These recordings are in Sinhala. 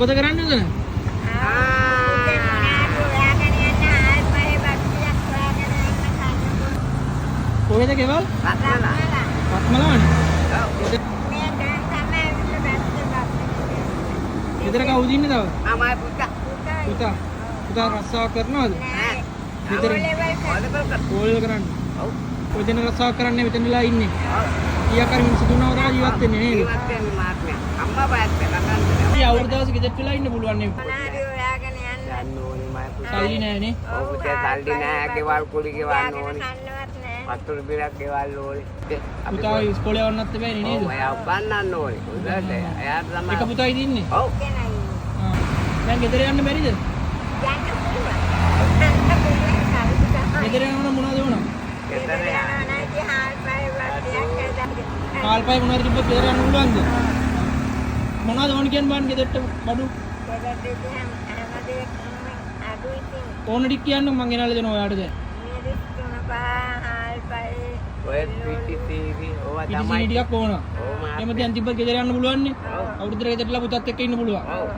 මොකද කරන්නේ උදේ? කොහෙද ගෙවල්? රත්මලානේ. ගෙදර කවුද ඉන්නේ තව? මගේ පුතා. පුතා රස්සාව කරනවද? ගෙදර ඕලෙවල් කරන්නේ. ඔව්. ඔය දෙන රස්සාව කරන්නේ මෙතන වෙලා ඉන්නේ. කීයක් හරි මිනිස්සු දුන්නා වරා ජීවත් වෙන්නේ නේද? ජීවත් වෙන්නේ මාත්මය. අම්මා බයත් කරන්නේ. ඉතින් අවුරුදු දවස් ගෙදරට වෙලා ඉන්න පුළුවන් නේ. යන්න ඕනේ මගේ පුතා. සල්ලි නැහනේ. ඔව් පුතේ සල්ලි නැහැ. ගෙවල් කුලි ගෙවන්න ඕනේ. වතුර බිලක් ගෙවල් ඕනේ. පුතා ඉස්කෝලේ යවන්නත් බෑනේ නේද? ඔව් එයා බන්නන්න ඕනේ. හොඳට. එයාට තමයි. එක පුතායිද ඉන්නේ? ඔව්. දැන් ගෙදර යන්න බැරිද? ගෙදර යනවනම් මොනවද වුණා? ගෙදර කාල්පයි මොනවද තිබ්බත් ගෙදර යන්න පුළුවන්ද? මොනවද ඕන කියන්නේ බලන්න ගෙදරට බඩු? ඕන ටික කියන්න මං ගෙනල්ලා දෙනවා ඔයාට දැන්. ඔය PTTV ඕවා තමයි. ඉතින් ටිකක් ඕන. ඔව් මාත්. එහෙම දැන් තිබ්බත් ගෙදර යන්න පුළුවන් නේ. අවුරුද්දට ගෙදරලා පුතත් එක්ක ඉන්න පුළුවන්. ඔව්.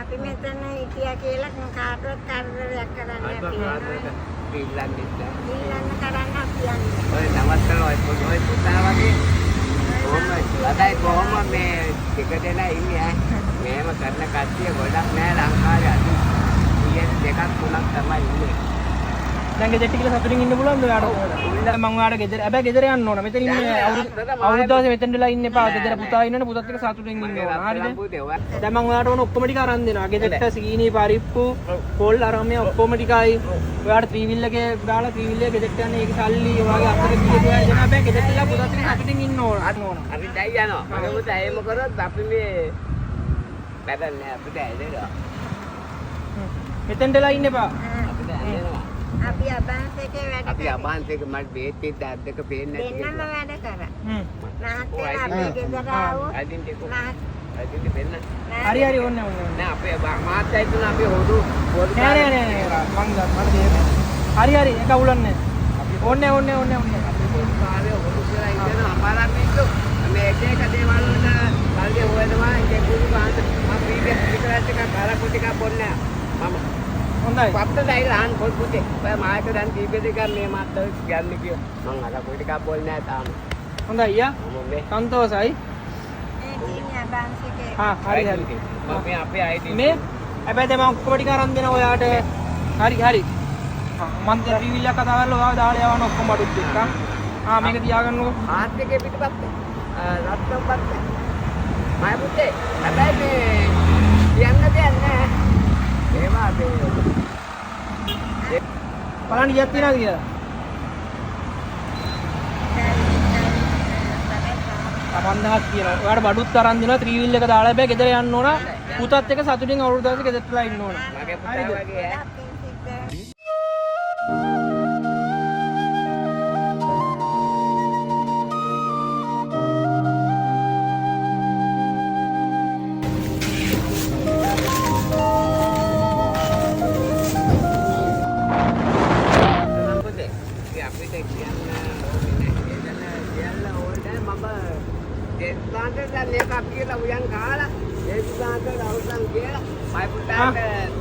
අපි මෙතන හිටියා කියලා කාටවත් කරදරයක් කරන්නේ නැහැ. ඉල්ලන්නේ ඊළඟ කරන්න අපි යන්නේ. ඔය නවත්තලා ඔය පුතා වගේ කොහොම මේ ටික දෙනා ඉන්නේ ඈ. මේව කරන කට්ටිය ගොඩක් නෑ ලංකාවේ අද 2ක් 3ක් තමයි ඉන්නේ. දැන් ගෙදරට කියලා සතුටින් ඉන්න පුළුවන්ද ඔයාට? මම ඔයාට ගෙදර හැබැයි ගෙදර යන්න ඕන. මෙතන ඉන්නේ අවුරුදු දවසේ මෙතෙන් වෙලා ඉන්න එපා. ගෙදර පුතා ඉන්නනේ පුතත් එක්ක සතුටින් ඉන්න ඕන. හරිද? දැන් මම ඔයාට ඕන ඔක්කොම ටික අරන් දෙනවා. ගෙදරට සීනි පරිප්පු පොල් අරන් මේ ඔක්කොම ටිකයි. ඔයාට ත්‍රිවිල් එකේ දාලා ත්‍රිවිල් එක ගෙදරට යන්න ඒක සල්ලි ඔයාගේ අතට දීලා දෙන්න හැබැයි ගෙදරටලා පුතත් එක්ක සතුටින් ඉන්න ඕන. අපි දැන් යනවා. මගේ පුතා එහෙම කරොත් අපි මේ බැලන්නේ අපිට ඇදෙනවා. මෙතෙන්ටලා ඉන්න එපා. අපිට ඇදෙනවා. අපි අබාන්ස් එකේ වැඩ අපි අබාන්ස් එක මට බේත් තියද්ද අත් දෙක පේන්නේ නැති දෙන්නම වැඩ කරා. හ්ම්. මහත්තයා අපි ගෙදර ආවොත් අදින් දෙක මහත් අදින් දෙන්න හරි ඕනේ ඕනේ. නෑ අපේ මාත්‍යයි තුන අපි හොදු නෑ මං මට තේරෙන්නේ. හරි එක අවුලන්නේ. ඕනේ. අපි පොඩි කාර්යය හොදු කරලා ඉඳන අමාරක් මිනිස්සු මේ එක දේවල් වලට කල්ලි හොයනවා ඒක කුඩු ගන්න මම ප්‍රීවියස් පිටරත් එක කාලා ටිකක් බොන්නේ මම හොඳයි. පත්තයි ලහන් පොල් පුතේ ඔය මායක දැන් දීපේ දෙක මේ මාත් ගන්න කිව්ව මං අර කුඩු ටිකක් බොන්නේ නැහැ තාම හොඳයි යා. මම මේ සන්තෝසයි. ඒ තියෙන අබාන්ස් එකේ හරි. මම අපේ ID මේ හැබැයි දැන් මම ඔක්කොම ටික අරන් දෙනවා ඔයාට. හරි. මම දැන් ත්‍රිවිල් එක කතා කරලා ඔයාව දාලා යවන්න ඔක්කොම බඩුත් එක්ක. මේක තියාගන්නකෝ. ආත් එකේ පිටපත් රත්නම් පත් මම පුතේ හැබැයි මේ කියන්න දෙයක් නැහැ ඒවා බලන්න ඊයක් තියනවාද කියලා. සම්බන්ධයක් කියලා. ඔයාට බඩුත් අරන් දෙනවා ත්‍රිවිල් එක දාලා හැබැයි ගෙදර යන්න ඕන. පුතත් එක්ක සතුටින් අවුරුදු දවසක ගෙදරටලා ඉන්න ඕන. මගේ පුතා වගේ ඈ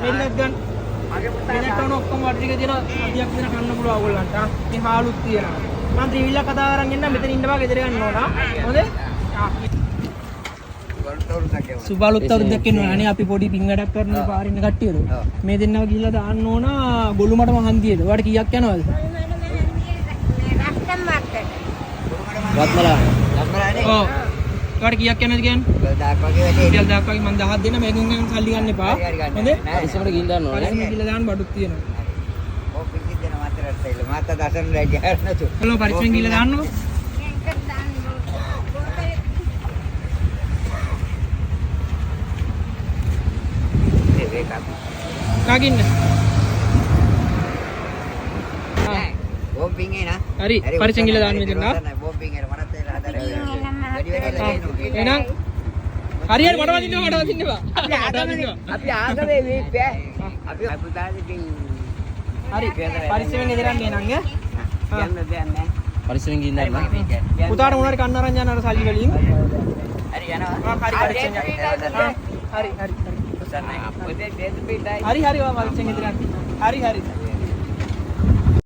මෙන්නත් ගන්න. මෙන්නට උන ඔක්කොම වටි ටික තියෙනවා. අදියක් දෙන කන්න පුළුවන් ඕගොල්ලන්ට. මේ හාලුත් තියෙනවා. මම ත්‍රිවිල් එක කතා කරන් ඉන්න මෙතන ඉන්න බා ගෙදර යන්න ඕන. හොඳද? සුබලුත් අවුරුද්දක් එනවා. අනේ අපි පොඩි පින් වැඩක් කරන පාරින්න කට්ටියද? මේ දෙන්නව ගිහිල්ලා දාන්න ඕන ගොළු මඩ මහන්දියට. ඔයාලට කීයක් යනවද? රත්මලානේ ඔව්. ඔයාලට කීයක් යනවද කියන්නේ? 1000ක් වගේ වැඩේ 1000ක් වගේ මම 1000ක් දෙන්න මේකෙන් සල්ලි ගන්න එපා. හොඳ? ඉස්සරහට ගිහින් දාන්න ඕනේ. පරිස්සමෙන් ගිහලා දාන්න බඩුත් තියෙනවා. ඔව් පිටින් දෙන මාතරට තයිල මාත දසන් රැගියර නැතු. හලෝ පරිස්සමෙන් ගිහලා දාන්නකෝ. ඒක අපි කාගින්න. බෝම්බින් එන හරි පරිස්සමෙන් ගිහලා දාන්න මෙතන. බෝම්බින් එන මනත් වෙලා හදලා එහෙනම් හරි මට වදින්න බා. අපි ආගමේ වීප්පේ අපි පුතාලකින් හරි පරිස්සමෙන් ඉදරන්නේ නං ඈ. යන්න දෙයක් නැහැ. පරිස්සමෙන් ගිහින් දාන්න. පුතාට මොනවාරි කන්න අරන් යන්න අර සල්ලි වලින්. හරි යනවා. හරි පරිස්සමෙන් යන්න. හරි. අපේ දෙන්න පිටයි. හරි හරි ඔයා වල්සෙන් ගෙදර යන්න. හරි හරි.